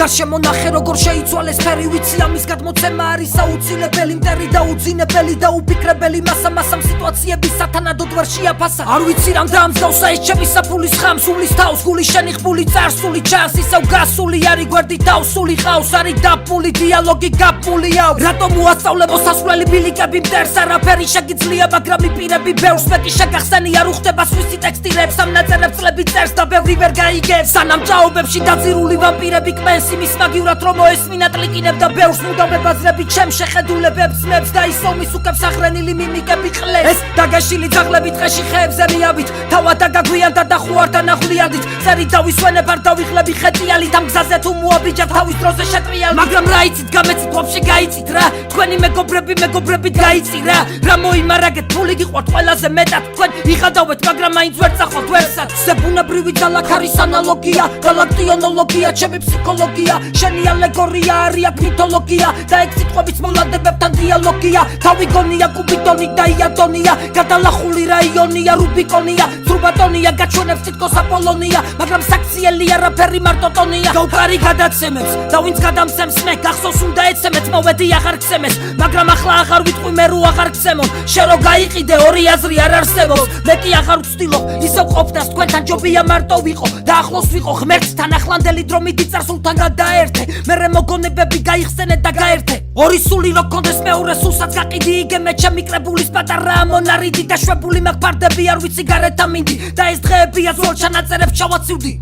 გარშემო ნახე როგორ შეიცვალეს ფერი ვიცი ამის გადმოცემა არის აუცილებელი მტერი და უძინებელი და უფიქრებელი მასამ სიტუაციების სათანადოდ ვერ შეაფასა არ ვიცი რამ დაამსგავსა ეს ჩემი საფულის ხამ სულის თავს გული შენი ხბული წარსული ჩანს ისევ გასული არის გვერდი თავსული ყავს არის დაფული დიალოგი გაფულიაო რატომ უასწავლებო სასვლელი ბილიკები მტერს არაფერი შეგიძლია მაგრამ იპირები ბევრს მეტი შეგახსენი არ უხდება სვისი ტექსტირებს ამ ნაწერებს წლები წერს და ბევრი ვერ გაიგებს სანამ ჭაობებში დაძირული ვამპირები კმენს იმის მაგივრად რომ მოესმინა ტლიკინებ და ბევრს მუდამ ვებაზრები ჩემ შეხედულებებს მებს და ისომის უკებს ახრენილი მიმიკები ყლეს ეს დაგაშილი ძაღლები ტყეში ხეებზე მიავით თავად დაგაგვიანდა და ხუართან აღვლიანდით წერი დავისვენებ არ დავიხლები ხეტიალით ამ გზაზე თუ მოაბიჯავ თავის დროზე შეტრიალით მაგრამ რა იცით გამეცით ვაფშე გაიცით რა თქვენი მეგობრებით გაიცი რა მოიმარაგეთ ფული გიყვართ ყველაზე მეტად თქვენ იხადავთ მაგრამ მაინც ვერ წახვალთ ვერსად ზებუნებრივი ძალა ქარის ანალოგია გალაქტიონოლოგია ჩემი ფსიქოლოგია შენი ალეგორია არის აქ მითოლოგია და ეგ სიტყვების მოლადებებთან დიალოგია თავი გონია კუბიტონი და იადონია გადალახული რაიონია რუბიკონია სრუბატონია გაჩვენებს თითქოს აპოლონია მაგრამ საქციელი არაფერი მარტო ტონია გაუკარი გადაცემებს და ვინც გადამცემს მე გახსოვს უნდა ეცემეთ მოვედი აღარ გცემეს მაგრამ ახლა აღარ ვიტყვი მე რო აღარ გცემო შენ რო გაიყიდე ორი აზრი არ არსებობს მე კი აღარ ვცდილობ ისევ ყოფნას თქვენთან ჯობია მარტო ვიყო და ახლოს ვიყო ღმერთთან ახლანდელი დრო მიდი წარსულთან გადაერთე მერე მოგონებები გაიხსენე და გაერთე ორი სული რო გქონდეს მეორე სულსაც გაყიდი იგემე ჩემი კრებულის პატარა მონარიდი და შვებული მაგფარდები არ ვიცი გარეთ ამინდი და ეს დღეებია ძველ ჩანაწერებს ჩავაცივდი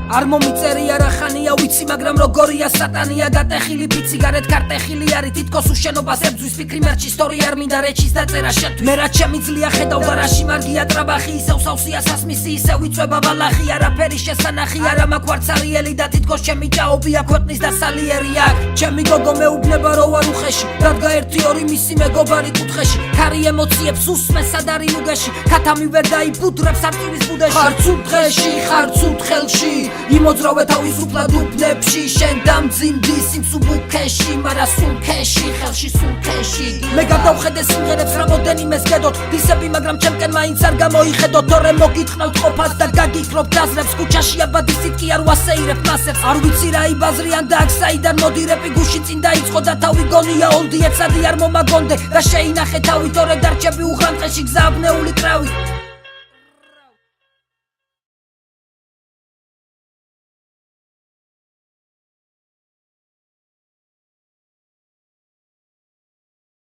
არ მომიწერია რა ხანია ვიცი მაგრამ როგორია სატანია გატეხილი ფიცი გარეთ კარტეხილი არის თითქოს უშენობას ებძვის ფიქრი მერჩი ისტორია არ მინდა რეჩის დაწერა შეთვი მე რა ჩემი ძლია ხედავ და რაში მარგია ტრაბახი ისევ სავსია სასმისი ისევ იწვება ბალახი არაფერი შესანახი არა მაქვს ვარცარიელი და თითქოს ჩემი ჭაობია ქვეყნის და სალიერი აქ ჩემი გოგო მეუბნება რო ვარ უხეში რადგა ერთი ორი მისი მეგობარი კუთხეში ქარი ემოციებს უსმეს სადარი ნუგეში ქათამი ვერ დაიბუდრებს არწივის ბუდეში ხარ ცუდ დღეში ხარ ცუდ ხელში იმოძრავე თავისუფლად უბნებში შენ დამძინდი სიმსუბუქეში მარა სულქეში ხელში სულქეში მე გადავხედე სიმღერებს რამოდენიმეს გედოთ დისები მაგრამ ჩემკენ მაინც არ გამოიხედოთ თორე მოგიტყნავთ ყოფას და გაგიქრობთ აზრებს ქუჩაში აბადის სიტკი არ ვასეირებ მასებს არ ვიცი რა იბაზრიან და აქ საიდან მოდი რეპი გუში წინ დაიწყო და თავი გონია ოლდი ეცადი არ მომაგონდე და შეინახე თავი თორე დარჩები უღრან ტყეში გზააბნეული კრავი